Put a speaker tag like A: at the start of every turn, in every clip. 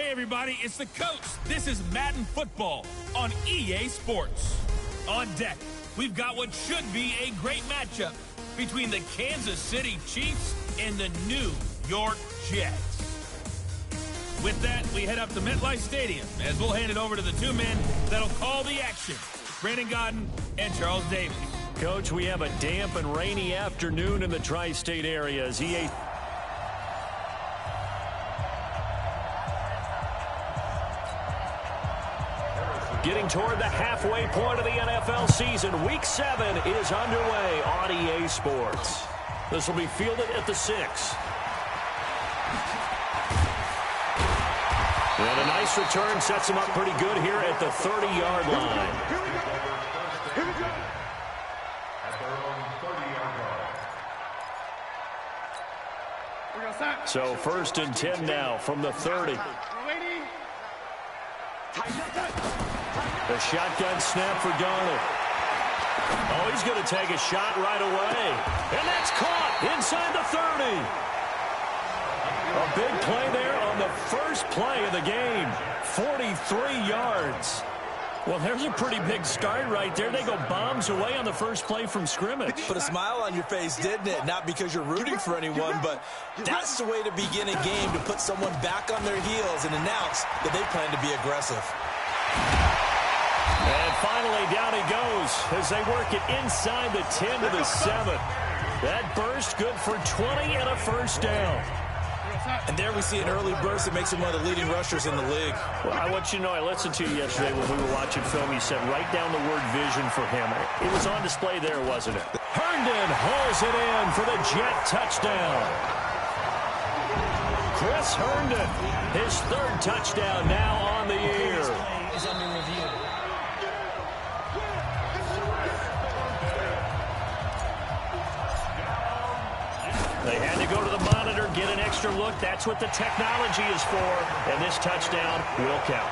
A: Hey everybody, it's the coach. This is Madden Football on EA Sports. On deck, we've got what should be a great matchup between the Kansas City Chiefs and the New York Jets. With that, we head up to MetLife Stadium as we'll hand it over to the two men that'll call the action, Brandon Godden and Charles Davis.
B: Coach, we have a damp and rainy afternoon in the tri-state area as EA... Getting toward the halfway point of the NFL season, Week 7 is underway on EA Sports. This will be fielded at the 6. And a nice return sets him up pretty good here at the 30-yard line.
C: Here we go. At their own 30-yard line.
B: So 1st and 10 now from the 30. The shotgun snap for Darnold. Oh, he's going to take a shot right away. And that's caught inside the 30. A big play there on the first play of the game. 43 yards. Well, there's a pretty big start right there. They go bombs away on the first play from scrimmage.
D: Put a smile on your face, didn't it? Not because you're rooting for anyone, but that's the way to begin a game, to put someone back on their heels and announce that they plan to be aggressive.
B: And finally, down he goes as they work it inside the 10 to the 7. That burst good for 20 and a first down.
D: And there we see an early burst that makes him one of the leading rushers in the league.
B: Well, I want you to know, I listened to you yesterday when we were watching film. You said write down the word vision for him. It was on display there, wasn't it? Herndon hauls it in for the Jet touchdown. Chris Herndon, his 3rd touchdown now on the year.
E: Is under review.
B: They had to go to the monitor, get an extra look. That's what the technology is for. And this touchdown will count.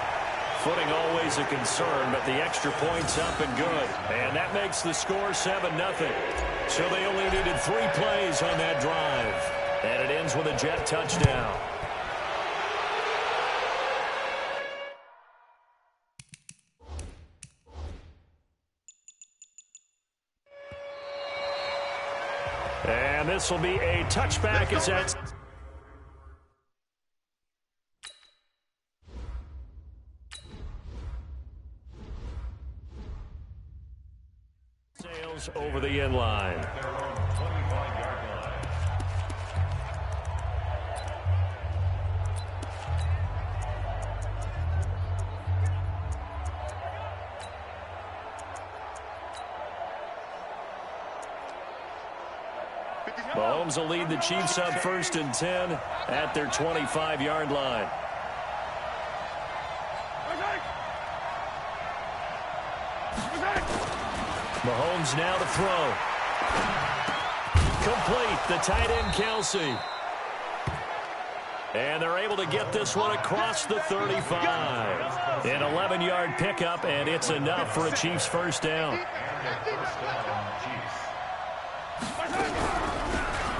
B: Footing always a concern, but the extra point's up and good. And that makes the score 7-0. So they only needed 3 plays on that drive. And it ends with a Jet touchdown. And this will be a touchback as that... Sails over the end line. Mahomes will lead the Chiefs up 1st and 10 at their 25-yard line. Mahomes now to throw. Complete, the tight end Kelsey. And they're able to get this one across the 35. An 11-yard pickup, and it's enough for a Chiefs first down.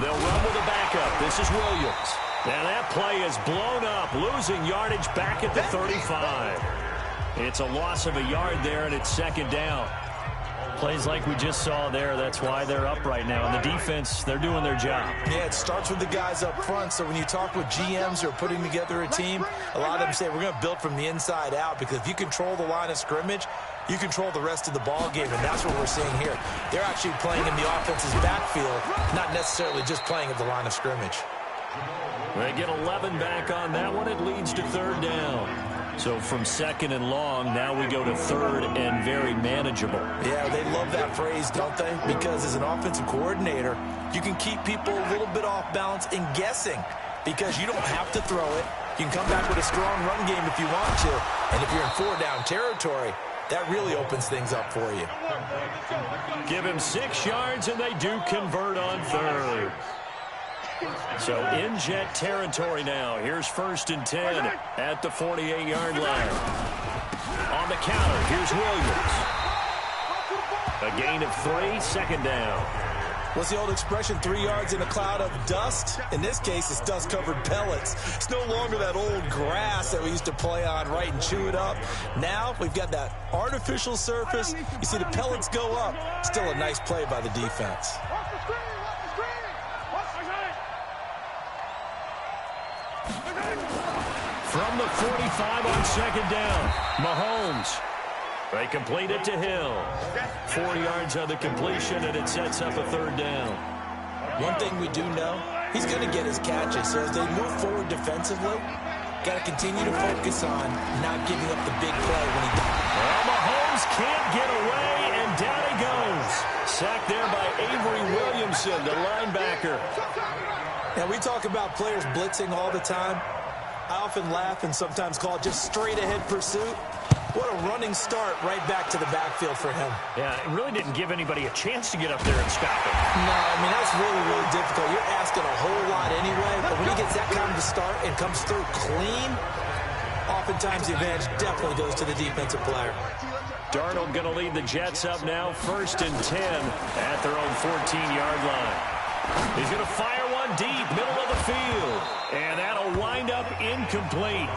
B: They'll run with a backup. This is Williams. And that play is blown up, losing yardage back at the 35. It's a loss of a yard there, and it's 2nd down. Plays like we just saw there, that's why they're up right now. And the defense, they're doing their job.
D: Yeah, it starts with the guys up front. So when you talk with GMs who are putting together a team, a lot of them say we're going to build from the inside out, because if you control the line of scrimmage, you control the rest of the ball game, and that's what we're seeing here. They're actually playing in the offense's backfield, not necessarily just playing at the line of scrimmage.
B: They get 11 back on that one. It leads to 3rd down. So from 2nd and long, now we go to 3rd and very manageable.
D: Yeah, they love that phrase, don't they? Because as an offensive coordinator, you can keep people a little bit off balance and guessing, because you don't have to throw it. You can come back with a strong run game if you want to. And if you're in 4-down territory, that really opens things up for you.
B: Give him 6 yards, and they do convert on 3rd. So in Jet territory now. Here's 1st and 10 at the 48-yard line. On the counter, here's Williams. A gain of 3, 2nd down.
D: What's the old expression, 3 yards in a cloud of dust? In this case, it's dust-covered pellets. It's no longer that old grass that we used to play on, right, and chew it up. Now we've got that artificial surface. You see the pellets go up. Still a nice play by the defense.
B: From the 45 on second down, Mahomes. They complete it to Hill. 4 yards on the completion, and it sets up a third down.
D: One thing we do know, he's going to get his catches. So as they move forward defensively, got to continue to focus on not giving up the big play when he does.
B: Well, Mahomes can't get away, and down he goes. Sacked there by Avery Williamson, the linebacker.
D: And we talk about players blitzing all the time. I often laugh and sometimes call it just straight-ahead pursuit. What a running start right back to the backfield for him.
B: Yeah, it really didn't give anybody a chance to get up there and stop him.
D: No, I mean, that's really, really difficult. You're asking a whole lot anyway, but when he gets that kind of a start and comes through clean, oftentimes the advantage definitely goes to the defensive player.
B: Darnold going to lead the Jets up now, 1st and 10 at their own 14-yard line. He's going to fire one deep, middle of the field, and that'll wind up incomplete.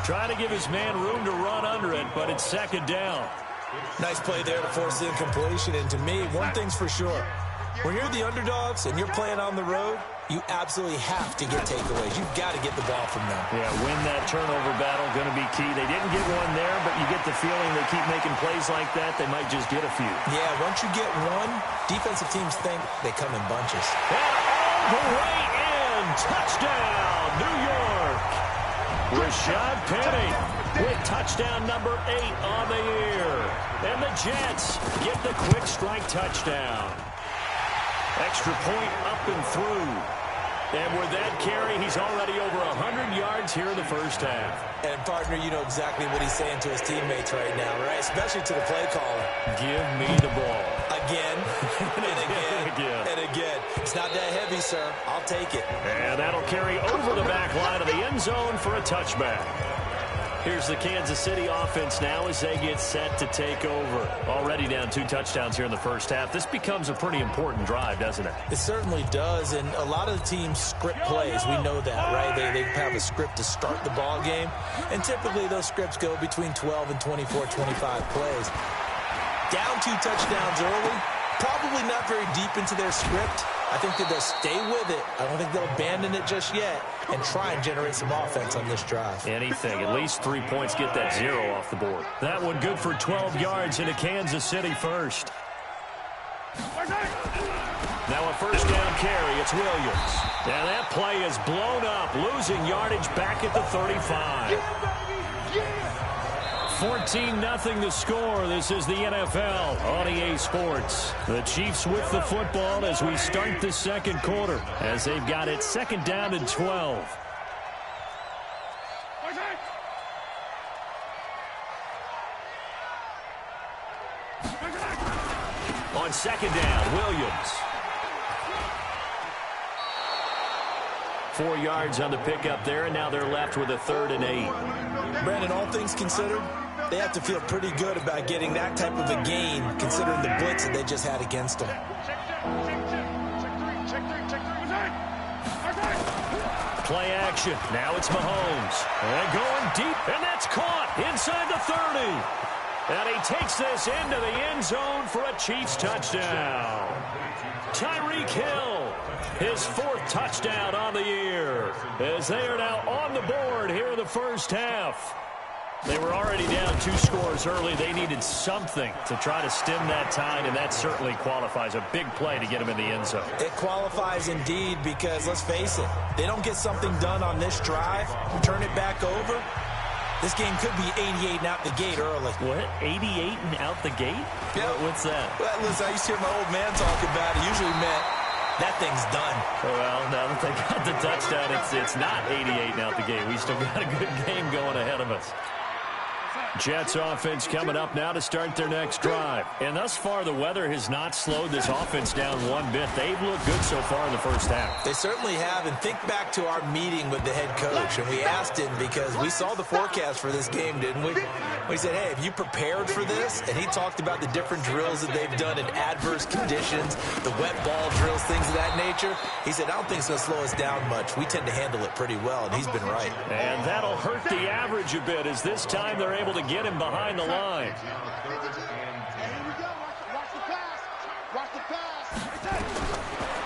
B: Trying to give his man room to run under it, but it's second down.
D: Nice play there to force the incompletion. And to me, one thing's for sure. When you're the underdogs and you're playing on the road, you absolutely have to get takeaways. You've got to get the ball from them.
B: Yeah, win that turnover battle, going to be key. They didn't get one there, but you get the feeling they keep making plays like that, they might just get a few.
D: Yeah, once you get one, defensive teams think they come in bunches.
B: And all the way in. Touchdown, New York. Rashad Penny with touchdown number 8 on the year. And the Jets get the quick strike touchdown. Extra point up and through. And with that carry, he's already over 100 yards here in the first half.
D: And, partner, you know exactly what he's saying to his teammates right now, right? Especially to the play caller.
B: Give me the ball.
D: Again, and again, and again. It's not that heavy, sir. I'll take it.
B: And that'll carry over the back line of the end zone for a touchback. Here's the Kansas City offense now as they get set to take over. Already down 2 touchdowns here in the first half. This becomes a pretty important drive, doesn't it?
D: It certainly does, and a lot of the teams script plays. We know that, right? They have a script to start the ball game, and typically those scripts go between 12 and 24, 25 plays. Down 2 touchdowns early, probably not very deep into their script. I think that they'll stay with it. I don't think they'll abandon it just yet and try and generate some offense on this drive.
B: Anything. At least 3 points, get that 0 off the board. That one good for 12 yards into Kansas City first. Now a first down carry. It's Williams. And that play is blown up, losing yardage back at the 35. 14-0 the score. This is the NFL on EA Sports. The Chiefs with the football as we start the second quarter, as they've got it 2nd down and 12. On 2nd down, Williams. 4 yards on the pickup there, and now they're left with a 3rd and 8.
D: Brandon, all things considered, they have to feel pretty good about getting that type of a gain, considering the blitz that they just had against them.
B: Play action. Now it's Mahomes. And going deep, and that's caught inside the 30. And he takes this into the end zone for a Chiefs touchdown. Tyreek Hill, his 4th touchdown on the year, as they are now on the board here in the first half. They were already down 2 scores early. They needed something to try to stem that tide, and that certainly qualifies. A big play to get them in the end zone.
D: It qualifies indeed because, let's face it, they don't get something done on this drive, turn it back over, this game could be 88 and out the gate early.
B: What? 88 and out the gate?
D: Yeah.
B: What's that?
D: Well, listen, I used to hear my old man talk about it. Usually meant that thing's done.
B: Well, now that they got the touchdown, it's not 88 and out the gate. We still got a good game going ahead of us. Jets offense coming up now to start their next drive. And thus far, the weather has not slowed this offense down one bit. They've looked good so far in the first half.
D: They certainly have. And think back to our meeting with the head coach. And we asked him because we saw the forecast for this game, didn't we? We said, hey, have you prepared for this? And he talked about the different drills that they've done in adverse conditions, the wet ball drills, things of that nature. He said, I don't think it's going to slow us down much. We tend to handle it pretty well, and he's been right.
B: And that'll hurt the average a bit as this time they're able to get him behind the line.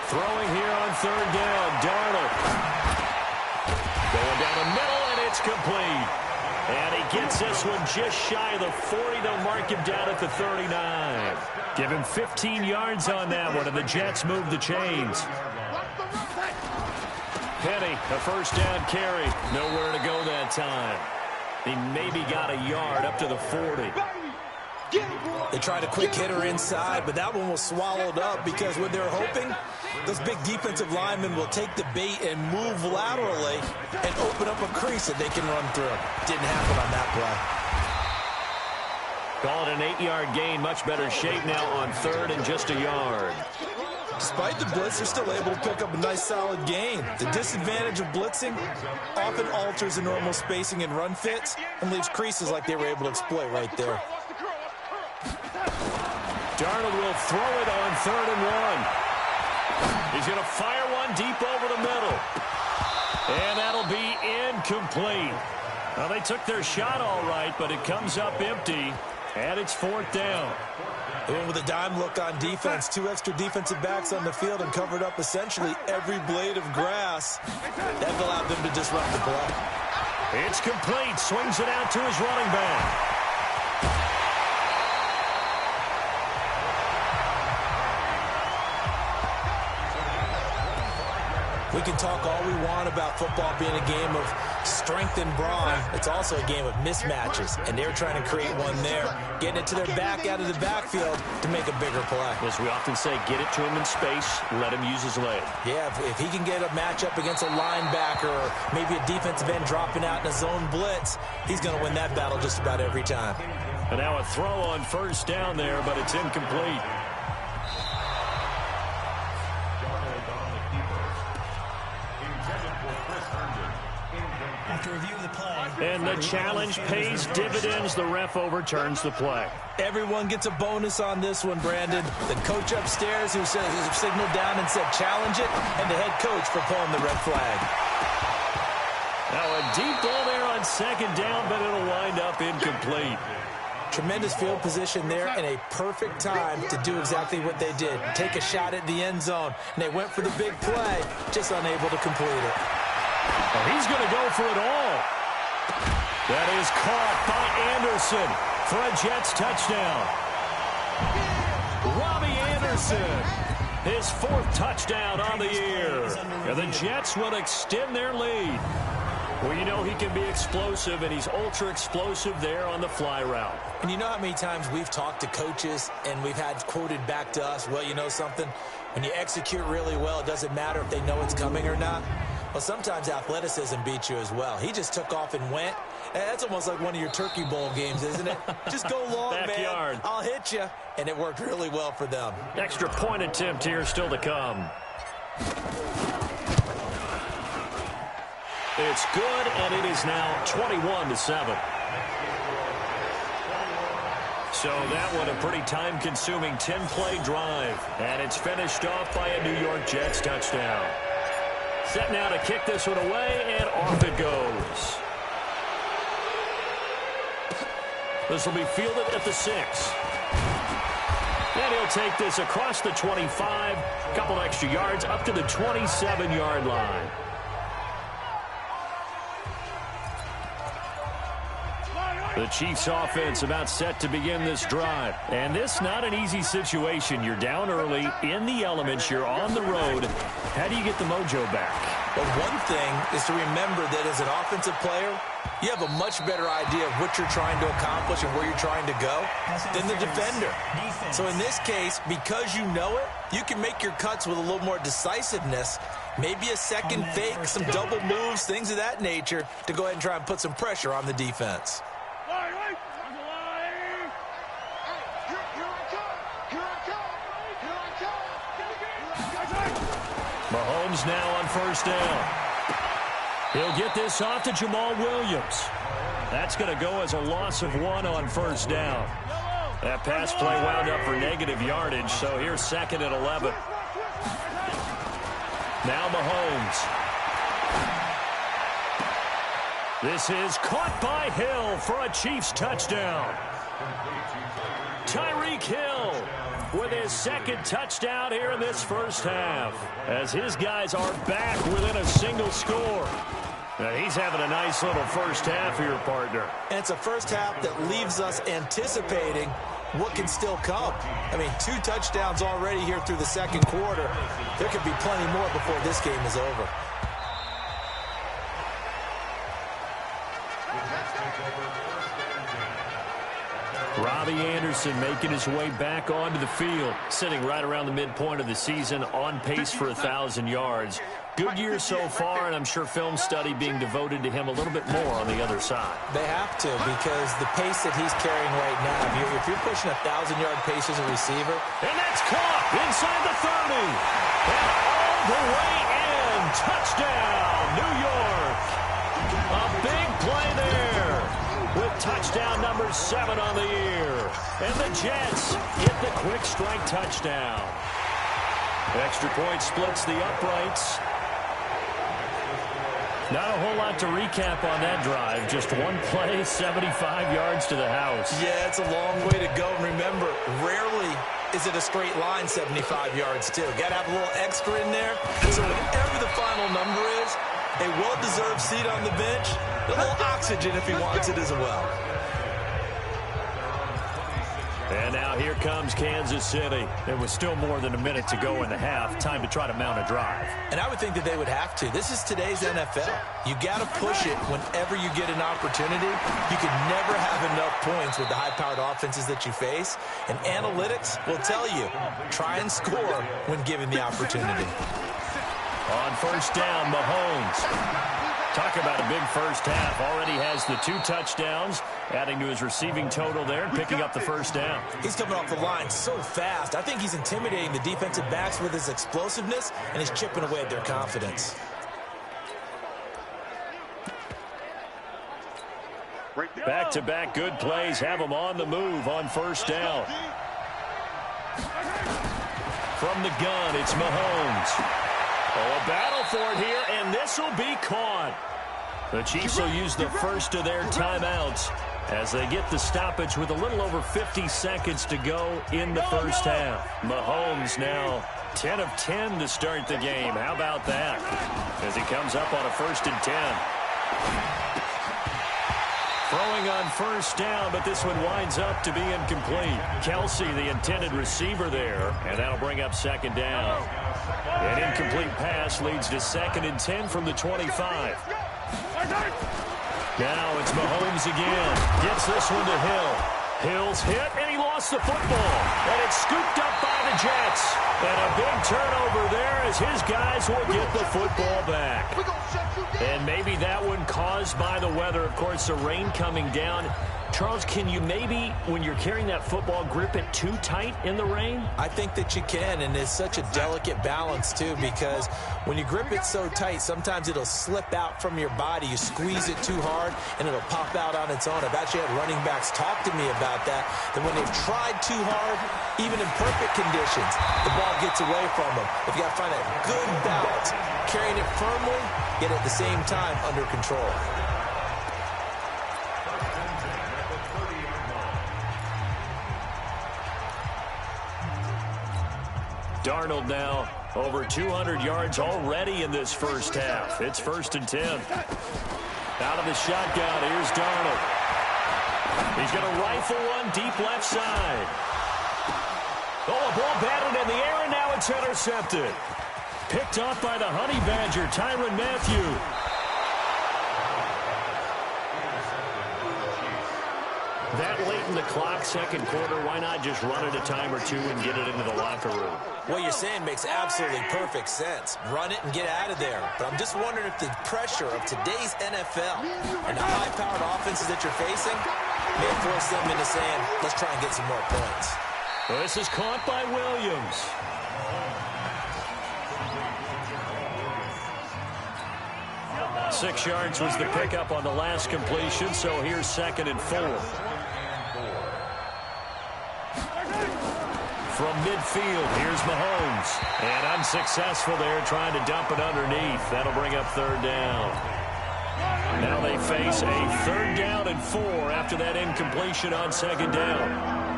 B: Throwing here on third down, Darnold. Going down the middle, and it's complete. And he gets this one just shy of the 40. They'll mark him down at the 39. Give him 15 yards on that one, and the Jets move the chains. Penny, a first down carry. Nowhere to go that time. He maybe got a yard up to the 40.
D: They tried a quick hitter inside, but that one was swallowed up because what they're hoping, those big defensive linemen will take the bait and move laterally and open up a crease that they can run through. Didn't happen on that play.
B: Call it an 8-yard gain. Much better shape now on third and just a yard.
D: Despite the blitz, they're still able to pick up a nice, solid gain. The disadvantage of blitzing often alters the normal spacing and run fits and leaves creases like they were able to exploit right there.
B: Darnold will throw it on third and one. He's going to fire one deep over the middle. And that'll be incomplete. Well, they took their shot all right, but it comes up empty, and it's fourth down.
D: They went with a dime look on defense. 2 extra defensive backs on the field and covered up essentially every blade of grass. That allowed them to disrupt the play.
B: It's complete. Swings it out to his running back.
D: We can talk all we want about football being a game of strength and brawn. It's also a game of mismatches, and they're trying to create one there, getting it to their back out of the backfield to make a bigger play.
B: As we often say, get it to him in space, let him use his leg.
D: Yeah, if he can get a matchup against a linebacker or maybe a defensive end dropping out in a zone blitz, he's going to win that battle just about every time.
B: And now a throw on first down there, but it's incomplete. And the challenge pays dividends. The ref overturns the play.
D: Everyone gets a bonus on this one, Brandon. The coach upstairs who signaled down and said challenge it, and the head coach for pulling the red flag.
B: Now a deep ball there on second down, but it'll wind up incomplete.
D: Tremendous field position there and a perfect time to do exactly what they did. Take a shot at the end zone. And they went for the big play, just unable to complete it.
B: Well, he's going to go for it all. That is caught by Anderson for a Jets touchdown. Robbie Anderson, his 4th touchdown on the year. And the Jets will extend their lead. Well, you know he can be explosive, and he's ultra-explosive there on the fly route.
D: And you know how many times we've talked to coaches and we've had quoted back to us, well, you know something? When you execute really well, it doesn't matter if they know it's coming or not. Well, sometimes athleticism beats you as well. He just took off and went. That's almost like one of your Turkey Bowl games, isn't it? Just go long,
B: Backyard.
D: Man. I'll hit you. And it worked really well for them.
B: Extra point attempt here still to come. It's good, and it is now 21-7. So that one a pretty time-consuming 10-play drive. And it's finished off by a New York Jets touchdown. Set now to kick this one away, and off it goes. This will be fielded at the 6. And he'll take this across the 25, a couple extra yards up to the 27-yard line. The Chiefs offense about set to begin this drive. And this not an easy situation. You're down early, in the elements, you're on the road. How do you get the mojo back?
D: Well, one thing is to remember that as an offensive player, you have a much better idea of what you're trying to accomplish and where you're trying to go than the defender. So in this case, because you know it, you can make your cuts with a little more decisiveness, maybe a second fake, some double moves, things of that nature, to go ahead and try and put some pressure on the defense.
B: Mahomes now on first down. He'll get this off to Jamal Williams. That's going to go as a loss of 1 on first down. That pass play wound up for negative yardage, so here's 2nd and 11. Now Mahomes. This is caught by Hill for a Chiefs touchdown. Tyreek Hill with his 2nd touchdown here in this first half, as his guys are back within a single score. Now he's having a nice little first half here, partner.
D: And it's a first half that leaves us anticipating what can still come. I mean, 2 touchdowns already here through the 2nd quarter. There could be plenty more before this game is over.
B: Robbie Anderson making his way back onto the field, sitting right around the midpoint of the season, on pace for 1,000 yards. Good year so far, and I'm sure film study being devoted to him a little bit more on the other side.
D: They have to, because the pace that he's carrying right now, if you're pushing 1,000-yard pace as a receiver.
B: And that's caught inside the 30. And all the way in. Touchdown, New York. A big play there with touchdown number 7 on the year. And the Jets get the quick strike touchdown. Extra point splits the uprights. Not a whole lot to recap on that drive. Just one play, 75 yards to the house.
D: Yeah, it's a long way to go. And remember, rarely is it a straight line 75 yards, too. Got to have a little extra in there. So whatever the final number is, a well-deserved seat on the bench, a little oxygen if he wants it as well.
B: And now here comes Kansas City. There was still more than a minute to go in the half. Time to try to mount a drive.
D: And I would think that they would have to. This is today's NFL. You got to push it whenever you get an opportunity. You can never have enough points with the high-powered offenses that you face. And analytics will tell you, try and score when given the opportunity.
B: On first down, Mahomes. Talk about a big first half. Already has the 2 touchdowns, adding to his receiving total there and picking up the first down.
D: He's coming off the line so fast. I think he's intimidating the defensive backs with his explosiveness, and he's chipping away at their confidence.
B: Back-to-back good plays have him on the move on first down. From the gun, it's Mahomes. Oh, a battle for it here, and this will be caught. The Chiefs will use the first of their timeouts as they get the stoppage with a little over 50 seconds to go in the first half. Mahomes now 10 of 10 to start the game. How about that? As he comes up on a 1st and 10. Throwing on first down, but this one winds up to be incomplete. Kelsey, the intended receiver there, and that'll bring up 2nd down. An incomplete pass leads to 2nd and 10 from the 25. Now it's Mahomes again. Gets this one to Hill. Hill's hit, and he lost the football. And it's scooped up by the Jets. And a big turnover there as his guys will get the football back. And maybe that one caused by the weather. Of course, the rain coming down. Charles, can you maybe, when you're carrying that football, grip it too tight in the rain?
D: I think that you can, and it's such a delicate balance, too, because when you grip it so tight, sometimes it'll slip out from your body. You squeeze it too hard, and it'll pop out on its own. I've actually had running backs talk to me about that when they've tried too hard, even in perfect conditions, the ball gets away from them. If you got to find that good balance, carrying it firmly, yet at the same time under control.
B: Darnold now over 200 yards already in this first half. It's 1st and 10. Out of the shotgun, here's Darnold. He's going to rifle one deep left side. Oh, a ball batted in the air, and now it's intercepted. Picked off by the Honey Badger, Tyrann Mathieu. That late in the clock, 2nd quarter, why not just run it a time or two and get it into the locker room?
D: What you're saying makes absolutely perfect sense. Run it and get out of there. But I'm just wondering if the pressure of today's NFL and the high-powered offenses that you're facing may force them into saying, let's try and get some more points.
B: Well, this is caught by Williams. 6 yards was the pickup on the last completion, so here's 2nd and 4. From midfield, here's Mahomes. And unsuccessful there, trying to dump it underneath. That'll bring up 3rd down. Now they face a 3rd down and 4 after that incompletion on 2nd down.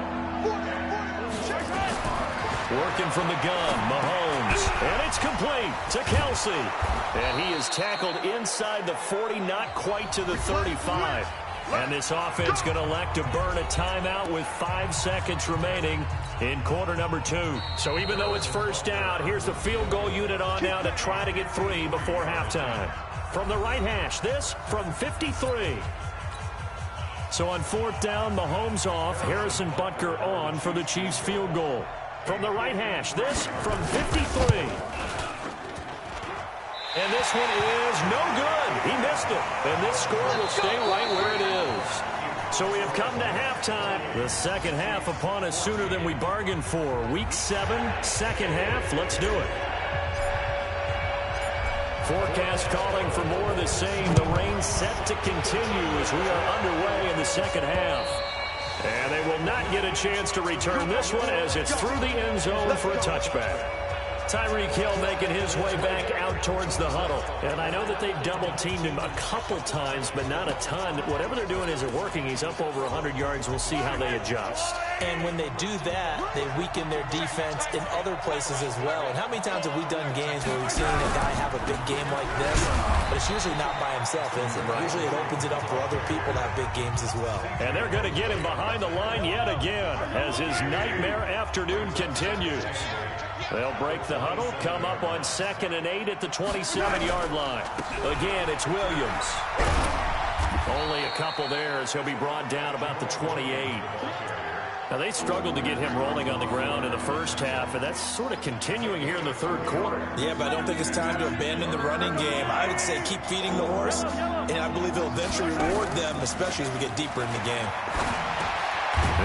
B: Working from the gun, Mahomes. And it's complete to Kelsey. And he is tackled inside the 40, not quite to the 35. And this offense going to elect to burn a timeout with 5 seconds remaining in quarter number 2. So even though it's 1st down, here's the field goal unit on now to try to get 3 before halftime. From the right hash, this from 53. So on 4th down, Mahomes off, Harrison Butker on for the Chiefs field goal. From the right hash, this from 53. And this one is no good. He missed it. And this score will stay right where it is. So we have come to halftime. The second half upon us sooner than we bargained for. Week 7, second half. Let's do it. Forecast calling for more of the same. The rain set to continue as we are underway in the second half. And they will not get a chance to return this one as it's through the end zone for a touchback. Tyreek Hill making his way back out towards the huddle. And I know that they've double-teamed him a couple times, but not a ton. Whatever they're doing isn't working. He's up over 100 yards. We'll see how they adjust.
D: And when they do that, they weaken their defense in other places as well. And how many times have we done games where we've seen a guy have a big game like this, but it's usually not by himself, is it? Right. Usually it opens it up for other people to have big games as well.
B: And they're going to get him behind the line yet again as his nightmare afternoon continues. They'll break the huddle, come up on 2nd and 8 at the 27-yard line. Again, it's Williams. Only a couple there as he'll be brought down about the 28. Now, they struggled to get him rolling on the ground in the first half, and that's sort of continuing here in the 3rd quarter.
D: Yeah, but I don't think it's time to abandon the running game. I would say keep feeding the horse, and I believe he'll eventually reward them, especially as we get deeper in the game.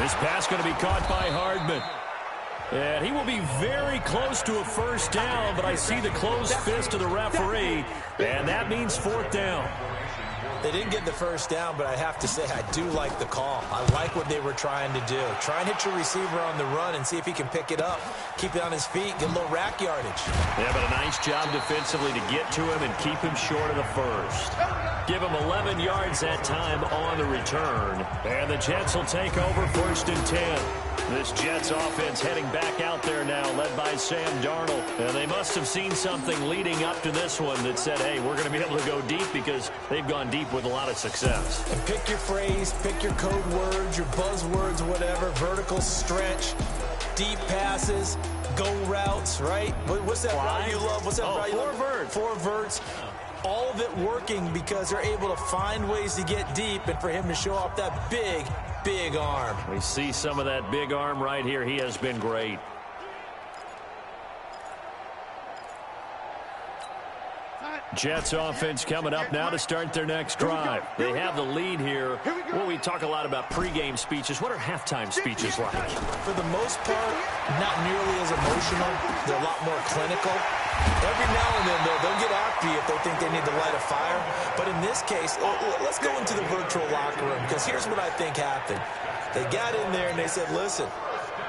B: This pass going to be caught by Hardman. And he will be very close to a 1st down, but I see the closed fist of the referee, and that means 4th down.
D: They didn't get the 1st down, but I have to say I do like the call. I like what they were trying to do. Try and hit your receiver on the run and see if he can pick it up. Keep it on his feet, get a little rack yardage.
B: Yeah, but a nice job defensively to get to him and keep him short of the 1st. Give him 11 yards that time on the return. And the Jets will take over 1st and 10. This Jets offense heading back out there now, led by Sam Darnold. And they must have seen something leading up to this one that said, hey, we're going to be able to go deep because they've gone deep with a lot of success.
D: And pick your phrase, pick your code words, your buzzwords, whatever. Vertical stretch, deep passes, go routes, right? What's that route you love? What's that route you love?
B: 4 verts.
D: 4 verts. All of it working because they're able to find ways to get deep and for him to show off that big arm.
B: We see some of that big arm right here. He has been great. Jets offense coming up now to start their next drive. They have the lead here. Well, we talk a lot about pregame speeches. What are halftime speeches like?
D: For the most part, not nearly as emotional. They're a lot more clinical. Every now and then, though, they'll get after you if they think they need to light a fire. But in this case, let's go into the virtual locker room because here's what I think happened. They got in there and they said, listen,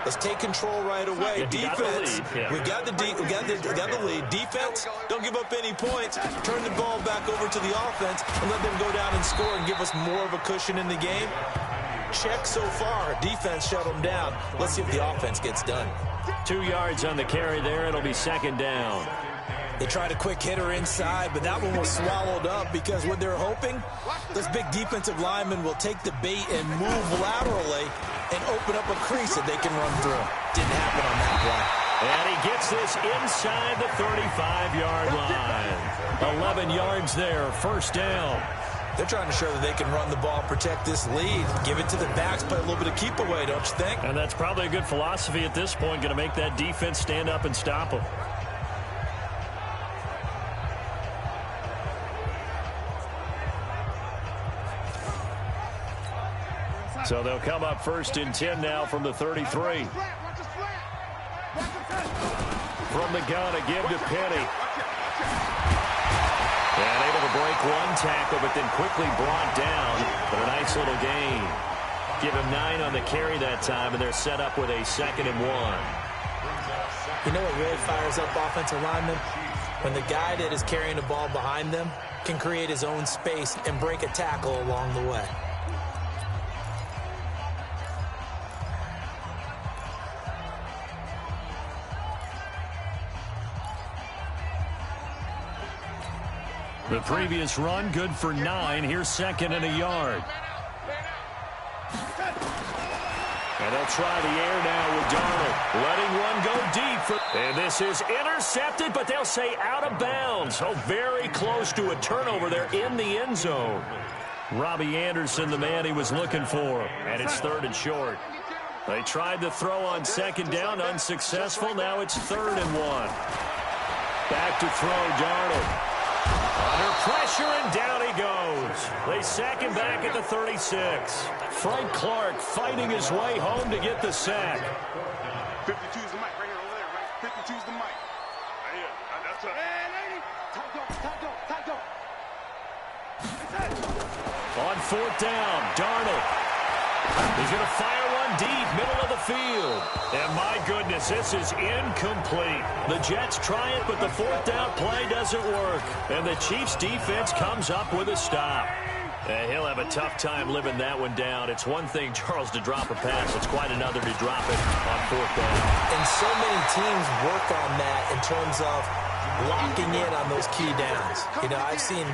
D: let's take control right away. Defense, we got the lead. Defense, don't give up any points. Turn the ball back over to the offense and let them go down and score and give us more of a cushion in the game. Check so far. Defense shut them down. Let's see if the offense gets done.
B: 2 yards on the carry there. It'll be 2nd down.
D: They tried a quick hitter inside, but that one was swallowed up because what they're hoping, this big defensive lineman will take the bait and move laterally and open up a crease that they can run through. Didn't happen on that play.
B: And he gets this inside the 35-yard line. 11 yards there, 1st down.
D: They're trying to show that they can run the ball, protect this lead, give it to the backs, play a little bit of keep away, don't you think?
B: And that's probably a good philosophy at this point, going to make that defense stand up and stop them. So they'll come up 1st and 10 now from the 33. From the gun, a give to Penny. And able to break one tackle, but then quickly brought down. But a nice little gain. Give him 9 on the carry that time, and they're set up with a 2nd and 1.
D: You know what really fires up offensive linemen? When the guy that is carrying the ball behind them can create his own space and break a tackle along the way.
B: The previous run, good for 9. Here's 2nd and a yard. And they'll try the air now with Darnold. Letting one go deep. And this is intercepted, but they'll say out of bounds. So very close to a turnover there in the end zone. Robbie Anderson, the man he was looking for. And it's 3rd and short. They tried to throw on 2nd down, unsuccessful. Now it's 3rd and 1. Back to throw, Darnold. Under pressure, and down he goes. They sack him back at the 36. Frank Clark fighting his way home to get the sack.
C: 52's the mic right here over there, right? 52's the mic. Right here. That's up. Hey, lady.
B: On 4th down, Darnold. He's going to fire one deep, middle of the field. And my goodness, this is incomplete. The Jets try it, but the 4th down play doesn't work. And the Chiefs defense comes up with a stop. He'll have a tough time living that one down. It's one thing, Charles, to drop a pass. It's quite another to drop it on 4th down.
D: And so many teams work on that in terms of locking in on those key downs. You know, I've seen,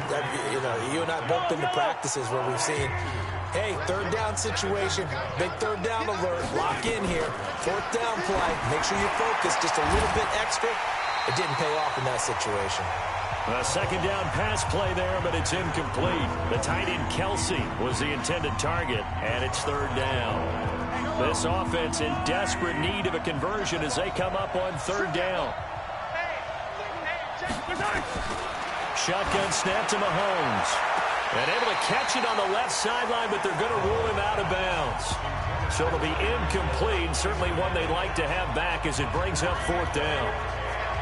D: you and I both been to practices where we've seen, hey, 3rd down situation, big 3rd down alert, lock in here, 4th down play, make sure you focus just a little bit extra. It didn't pay off in that situation.
B: A 2nd down pass play there, but it's incomplete. The tight end Kelsey was the intended target, and it's 3rd down. This offense in desperate need of a conversion as they come up on 3rd down. Shotgun snap to Mahomes. And able to catch it on the left sideline, but they're going to rule him out of bounds. So it'll be incomplete, certainly one they'd like to have back as it brings up 4th down.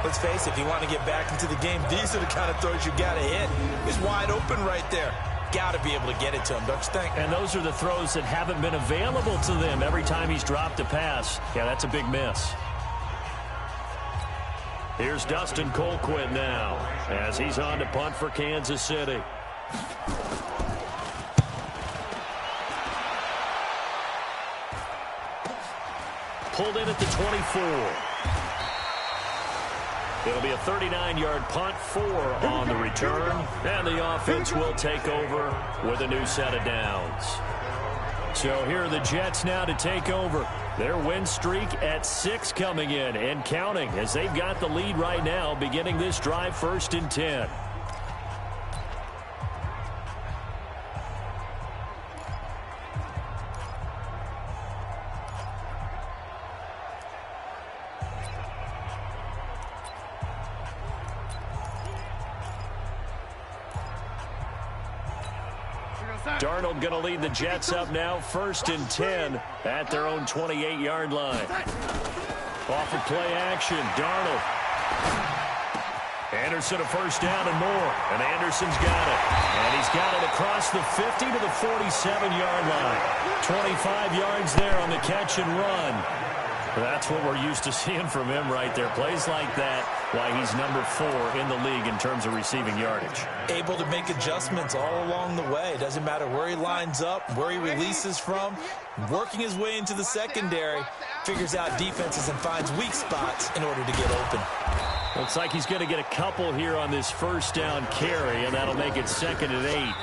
D: Let's face it, if you want to get back into the game, these are the kind of throws you got to hit. He's wide open right there. Got to be able to get it to him, don't you think?
B: And those are the throws that haven't been available to them every time he's dropped a pass. Yeah, that's a big miss. Here's Dustin Colquitt now as he's on to punt for Kansas City. Pulled in at the 24. It'll be a 39-yard punt, 4 on the return, and the offense will take over with a new set of downs. So here are the Jets now to take over. Their win streak at 6 coming in and counting as they've got the lead right now beginning this drive 1st and 10. Darnold going to lead the Jets up now, 1st and 10 at their own 28-yard line. Off of play action, Darnold. Anderson a 1st down and more, and Anderson's got it. And he's got it across the 50 to the 47-yard line. 25 yards there on the catch and run. That's what we're used to seeing from him right there. Plays like that, why he's number 4 in the league in terms of receiving yardage.
D: Able to make adjustments all along the way. Doesn't matter where he lines up, where he releases from. Working his way into the secondary, figures out defenses and finds weak spots in order to get open.
B: Looks like he's going to get a couple here on this 1st down carry, and that'll make it 2nd and 8.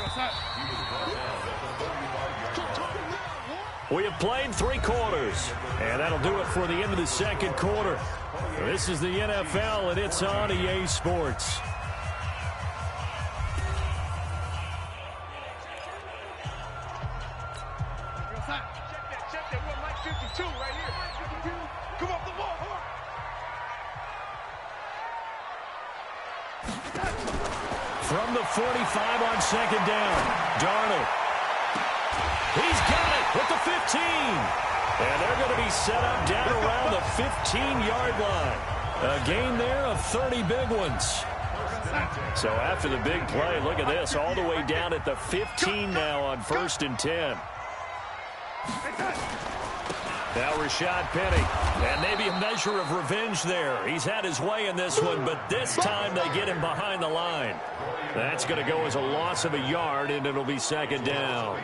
B: We have played 3 quarters, and that'll do it for the end of the 2nd quarter. This is the NFL, and it's on EA Sports.
C: Check that one, Mike 52 right here. Come off the ball,
B: From the 45 on 2nd down, Darnold. He's got it with the 15. And they're going to be set up down around the 15-yard line. A gain there of 30 big ones. So after the big play, look at this, all the way down at the 15 now on 1st and 10. Now Rashad Penny, and maybe a measure of revenge there. He's had his way in this one, but this time they get him behind the line. That's going to go as a loss of a yard, and it'll be 2nd down.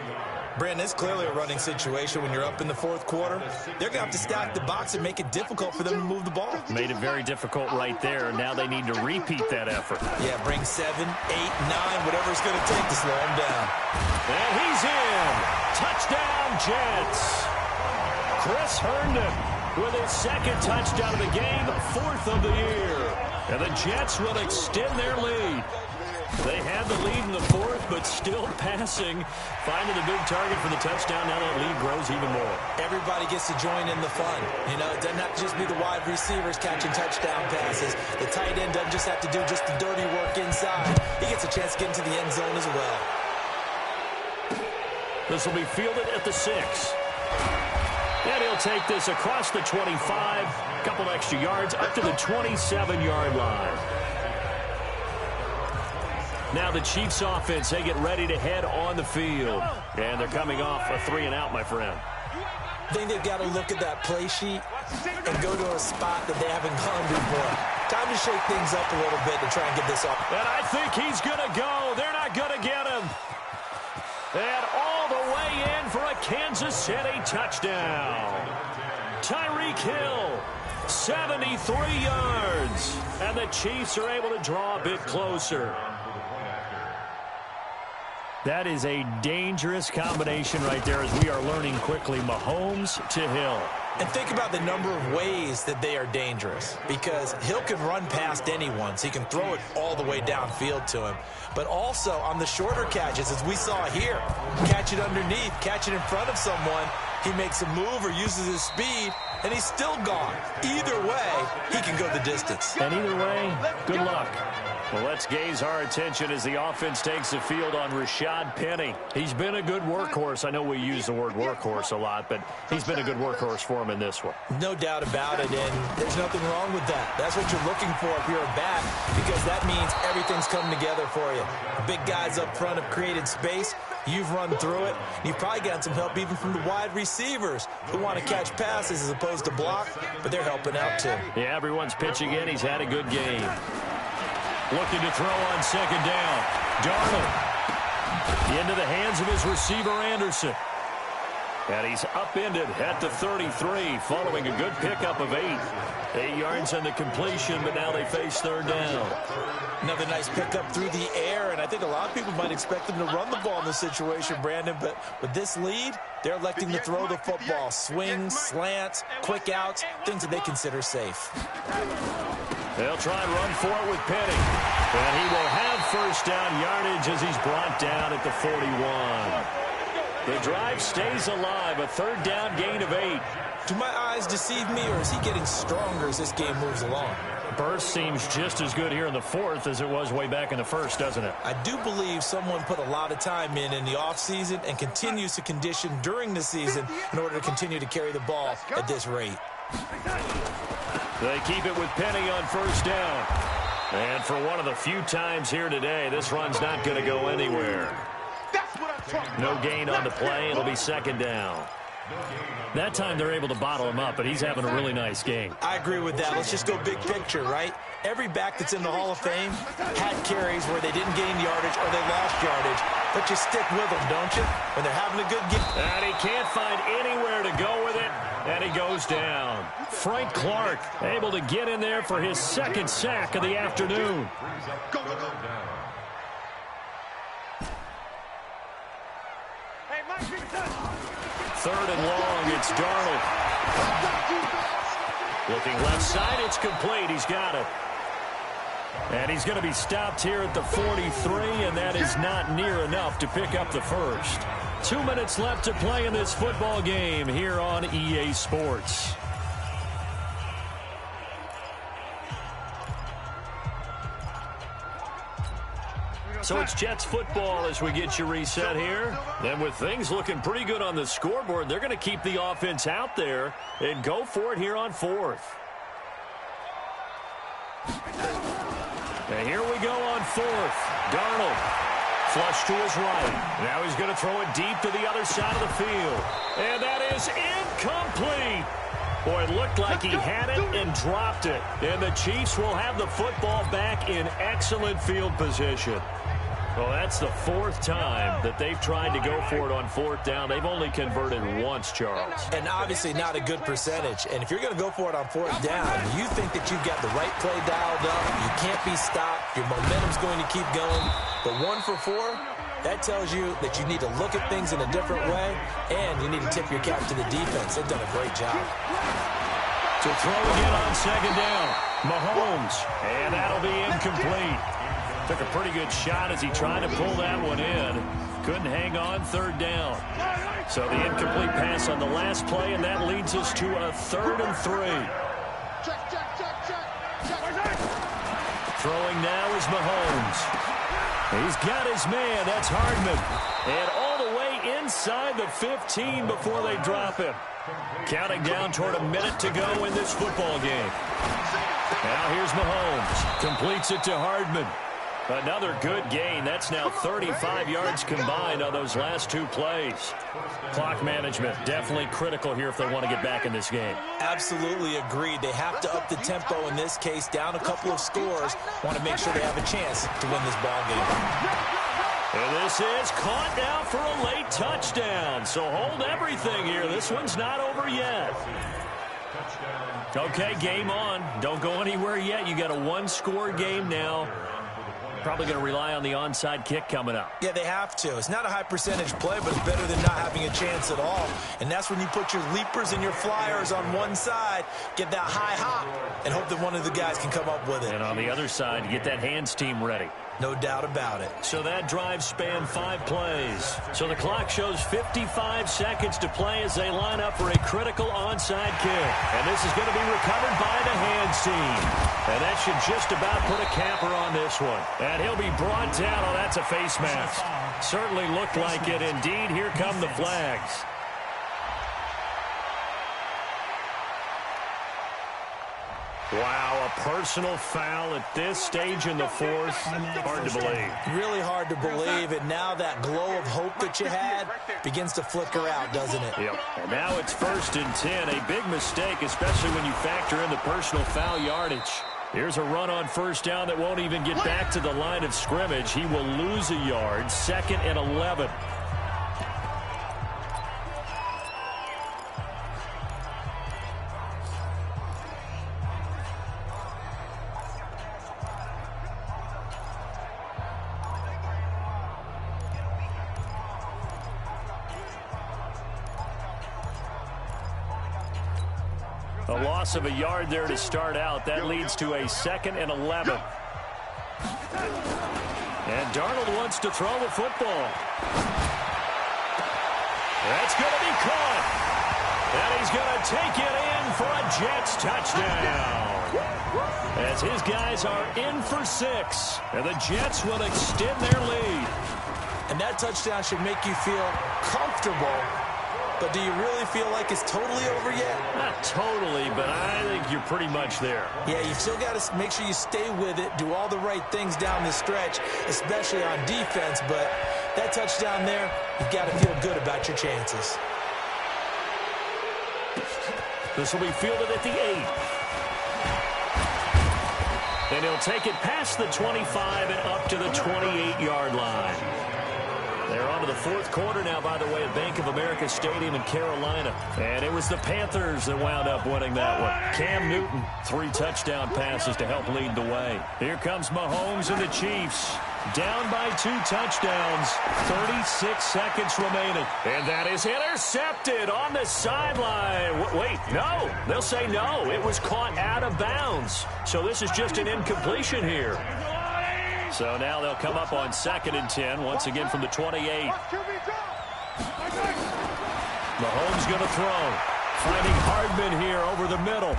D: Brandon, it's clearly a running situation when you're up in the 4th quarter. They're going to have to stack the box and make it difficult for them to move the ball.
B: Made it very difficult right there. Now they need to repeat that effort.
D: Yeah, bring 7, 8, 9, whatever it's going to take to slow him down.
B: And he's in. Touchdown, Jets. Chris Herndon with his 2nd touchdown of the game, 4th of the year. And the Jets will extend their lead. They had the lead in the 4th, but still passing. Finding the big target for the touchdown. Now that lead grows even more.
D: Everybody gets to join in the fun. You know, it doesn't have to just be the wide receivers catching touchdown passes. The tight end doesn't just have to do just the dirty work inside. He gets a chance to get into the end zone as well.
B: This will be fielded at the 6. And he'll take this across the 25, a couple extra yards, up to the 27-yard line. Now the Chiefs offense, they get ready to head on the field. And they're coming off a 3-and-out, my friend.
D: I think they've got to look at that play sheet and go to a spot that they haven't gone before. Time to shake things up a little bit to try and get this off.
B: And I think he's going to go. They're not going to get him. And all the way in for a Kansas City touchdown. Tyreek Hill, 73 yards. And the Chiefs are able to draw a bit closer. That is a dangerous combination right there, as we are learning quickly. Mahomes to Hill.
D: And think about the number of ways that they are dangerous, because Hill can run past anyone, so he can throw it all the way downfield to him. But also on the shorter catches, as we saw here, catch it underneath, catch it in front of someone, he makes a move or uses his speed, and he's still gone. Either way, he can go the distance.
B: And either way, good luck. Well, let's gaze our attention as the offense takes the field on Rashad Penny. He's been a good workhorse. I know we use the word workhorse a lot, but he's been a good workhorse for him in this one.
D: No doubt about it, and there's nothing wrong with that. That's what you're looking for if you're a back, because that means everything's coming together for you. Big guys up front have created space. You've run through it. You've probably gotten some help even from the wide receivers who want to catch passes as opposed to block, but they're helping out too.
B: Yeah, everyone's pitching in. He's had a good game. Looking to throw on 2nd down. Darnold into the hands of his receiver, Anderson. And he's upended at the 33, following a good pickup of 8. 8 yards on the completion, but now they face 3rd down.
D: Another nice pickup through the air, and I think a lot of people might expect them to run the ball in this situation, Brandon, but with this lead, they're electing to throw the football. Swings, slants, quick outs, things that they consider safe.
B: They'll try and run for it with Penny. And he will have 1st down yardage as he's brought down at the 41. The drive stays alive, a 3rd down gain of 8.
D: Do my eyes deceive me, or is he getting stronger as this game moves along?
B: Burst seems just as good here in the 4th as it was way back in the 1st, doesn't it?
D: I do believe someone put a lot of time in the offseason and continues to condition during the season in order to continue to carry the ball at this rate.
B: They keep it with Penny on 1st down. And for one of the few times here today, this run's not going to go anywhere. No gain on the play. It'll be 2nd down. That time they're able to bottle him up, but he's having a really nice game.
D: I agree with that. Let's just go big picture, right? Every back that's in the Hall of Fame had carries where they didn't gain yardage or they lost yardage, but you stick with them, don't you? When they're having a good game.
B: And he can't find anywhere to go with it, and he goes down. Frank Clark able to get in there for his 2nd sack of the afternoon.
C: Go, go, go.
B: 3rd and long, it's Darnold. Looking left side, it's complete. He's got it. And he's going to be stopped here at the 43, and that is not near enough to pick up the 1st. 2 minutes left to play in this football game here on EA Sports. So it's Jets football as we get you reset here. And with things looking pretty good on the scoreboard, they're going to keep the offense out there and go for it here on 4th. And here we go on fourth. Darnold, flush to his right. Now he's going to throw it deep to the other side of the field. And that is incomplete. Boy, it looked like he had it and dropped it. And the Chiefs will have the football back in excellent field position. Well, that's the fourth time that they've tried to go for it on fourth down. They've only converted once, Charles.
D: And obviously not a good percentage. And if you're going to go for it on fourth down, you think that you've got the right play dialed up. You can't be stopped. Your momentum's going to keep going. But 1 for 4, that tells you that you need to look at things in a different way, and you need to tip your cap to the defense. They've done a great job.
B: To throw again on second down, Mahomes. And that'll be incomplete. Took a pretty good shot as he tried to pull that one in. Couldn't hang on third down. So the incomplete pass on the last play, and that leads us to a 3rd and 3. Throwing now is Mahomes. He's got his man. That's Hardman. And all the way inside the 15 before they drop him. Counting down toward a minute to go in this football game. Now here's Mahomes. Completes it to Hardman. Another good gain. That's now 35 yards combined on those last 2 plays. Clock management definitely critical here if they want to get back in this game.
D: Absolutely agreed. They have to up the tempo in this case, down a couple of scores. Want to make sure they have a chance to win this ball game.
B: And this is caught now for a late touchdown. So hold everything here. This one's not over yet. Okay, game on. Don't go anywhere yet. You got a 1-score game now. Probably going to rely on the onside kick coming up.
D: Yeah, they have to. It's not a high percentage play, but it's better than not having a chance at all. And that's when you put your leapers and your flyers on one side, get that high hop, and hope that one of the guys can come up with it.
B: And on the other side, you get that hands team ready.
D: No doubt about it.
B: So that drive spanned 5 plays. So the clock shows 55 seconds to play as they line up for a critical onside kick. And this is going to be recovered by the hands team. And that should just about put a capper on this one. And he'll be brought down. Oh, that's a face mask. Certainly looked like it. Indeed, here come the flags. Wow, a personal foul at this stage in the fourth. Hard to believe.
D: Really hard to believe, and now that glow of hope that you had begins to flicker out, doesn't it?
B: Yep. And now it's 1st and 10. A big mistake, especially when you factor in the personal foul yardage. Here's a run on 1st down that won't even get back to the line of scrimmage. He will lose a yard. 2nd and 11. A loss of a yard there to start out. That leads to a 2nd and 11. And Darnold wants to throw the football. That's going to be caught. And he's going to take it in for a Jets touchdown. As his guys are in for 6. And the Jets will extend their lead.
D: And that touchdown should make you feel comfortable. But do you really feel like it's totally over yet?
B: Not totally, but I think you're pretty much there.
D: Yeah, you've still got to make sure you stay with it, do all the right things down the stretch, especially on defense. But that touchdown there, you've got to feel good about your chances.
B: This will be fielded at the 8. And he'll take it past the 25 and up to the 28-yard line. They're on to the 4th quarter now, by the way, at Bank of America Stadium in Carolina. And it was the Panthers that wound up winning that one. Cam Newton, 3 touchdown passes to help lead the way. Here comes Mahomes and the Chiefs. Down by 2 touchdowns. 36 seconds remaining. And that is intercepted on the sideline. Wait, no. They'll say no. It was caught out of bounds. So this is just an incompletion here. So now they'll come up on 2nd and 10, once again from the 28. Mahomes going to throw. Finding Hardman here over the middle.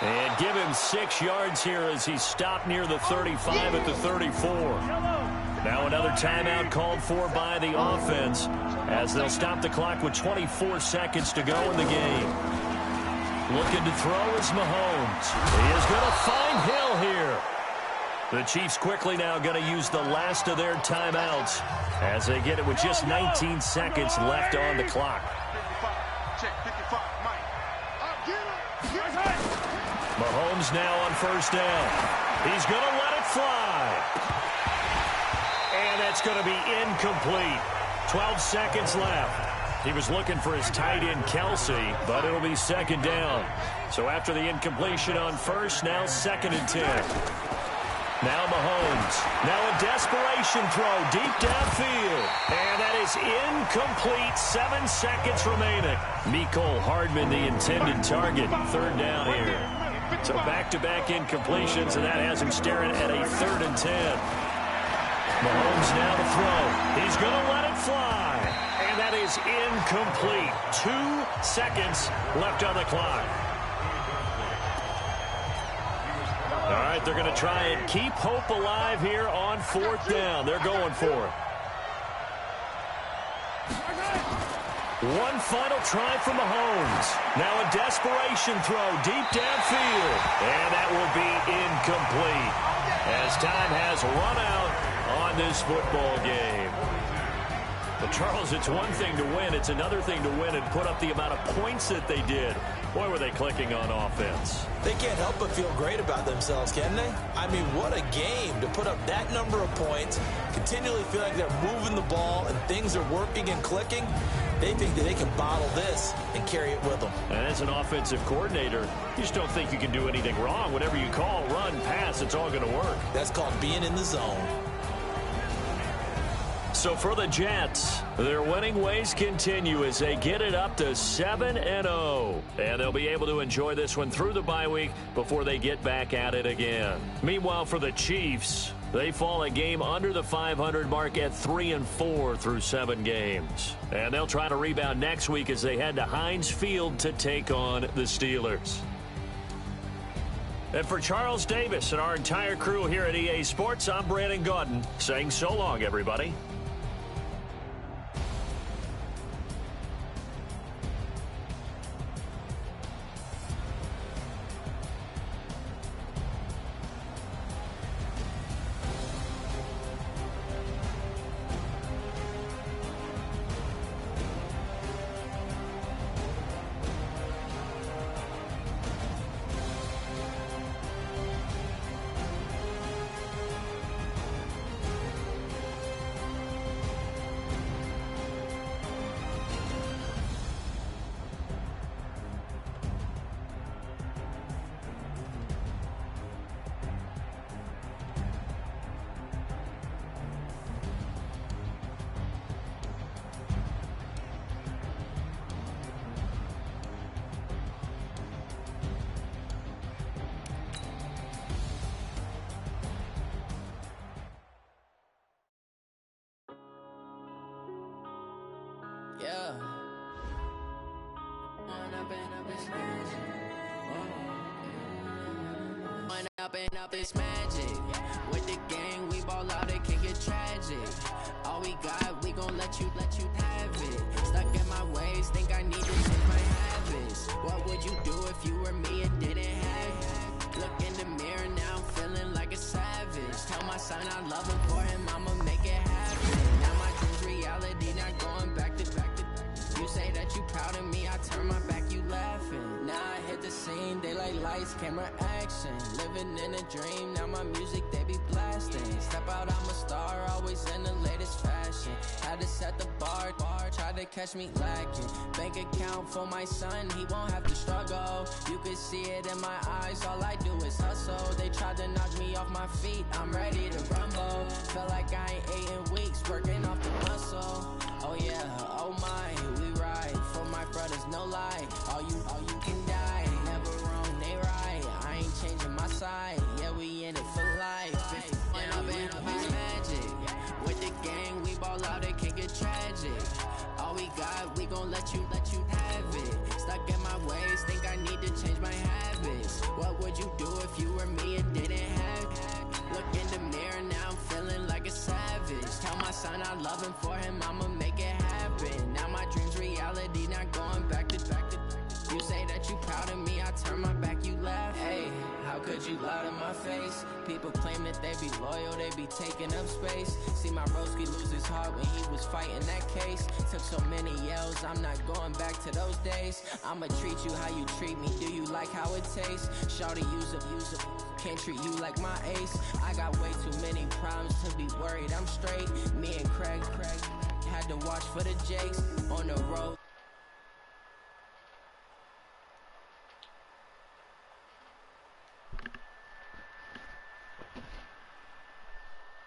B: And give him 6 yards here as he stopped near the 35 at the 34. Now another timeout called for by the offense as they'll stop the clock with 24 seconds to go in the game. Looking to throw is Mahomes. He is going to find Hill here. The Chiefs quickly now going to use the last of their timeouts as they get it with just 19 seconds left on the clock.
C: 55, check, 55, Mike.
B: Mahomes now on first down. He's going to let it fly. And that's going to be incomplete. 12 seconds left. He was looking for his tight end, Kelsey, but it'll be second down. So after the incompletion on first, now 2nd and 10. Now Mahomes. Now a desperation throw deep downfield. And that is incomplete. 7 seconds remaining. Mecole Hardman, the intended target. Third down here. So back-to-back incompletions, and that has him staring at a 3rd and 10. Mahomes now to throw. He's going to let it fly. And that is incomplete. 2 seconds left on the clock. All right, they're going to try and keep hope alive here on 4th down. They're going for it. One final try for Mahomes. Now a desperation throw deep downfield. And that will be incomplete as time has run out on this football game. But, Charles, it's one thing to win. It's another thing to win and put up the amount of points that they did. Boy, were they clicking on offense.
D: They can't help but feel great about themselves, can they? I mean, what a game to put up that number of points, continually feel like they're moving the ball and things are working and clicking. They think that they can bottle this and carry it with them.
B: And as an offensive coordinator, you just don't think you can do anything wrong. Whatever you call, run, pass, it's all going to work.
D: That's called being in the zone.
B: So for the Jets, their winning ways continue as they get it up to 7-0. And they'll be able to enjoy this one through the bye week before they get back at it again. Meanwhile, for the Chiefs, they fall a game under the 500 mark at 3-4 through 7 games. And they'll try to rebound next week as they head to Heinz Field to take on the Steelers. And for Charles Davis and our entire crew here at EA Sports, I'm Brandon Gaudin saying so long, everybody.
E: Yeah. Up it's magic. With the gang, we ball out, it can get tragic. All we got, we gon' let you have it. Stuck in my ways, think I need to change my habits. What would you do if you were me and didn't have it? Look in the mirror now, I'm feeling like a savage. Tell my son I love him, for him I'ma make it happen. Now my dream's reality, not going back to. You say that you proud of me, I turn my back, you laughing. Now I hit the scene, daylight lights, camera action. Living in a dream, now my music, they be blasting. Step out, I'm a star, always in the latest fashion. Had to set the bar, try to catch me lacking. Bank account for my son, he won't have to struggle. You can see it in my eyes, all I do is hustle. They tried to knock me off my feet, I'm ready to rumble. Felt like I ain't ate in weeks, working off the muscle. Oh yeah, oh my, we ride for my brothers, no lie. All you can die, never wrong, they right. I ain't changing my side, yeah, we in it for life. Up it's magic. With the gang, we ball out, it can get tragic. All we got, we gon' let you have it. Stuck in my ways, think I need to change my habits. What would you do if you were me and didn't have it? Look in the mirror, now I'm feeling like a savage. Tell my son I love him, for him I'ma make it happen. Now my dream's reality, not going back to. You say that you proud of me, I turn my back, you laugh. Hey, how could you you lie to my face. People claim that they be loyal, they be taking up space. See my broski lose his heart when he was fighting that case. Took so many yells, I'm not going back to those days. I'ma treat you how you treat me, do you like how it tastes? Shawty, use up, can't treat you like my ace. I got way too many problems to be worried I'm straight. Me and Craig had to watch for the Jakes on the road.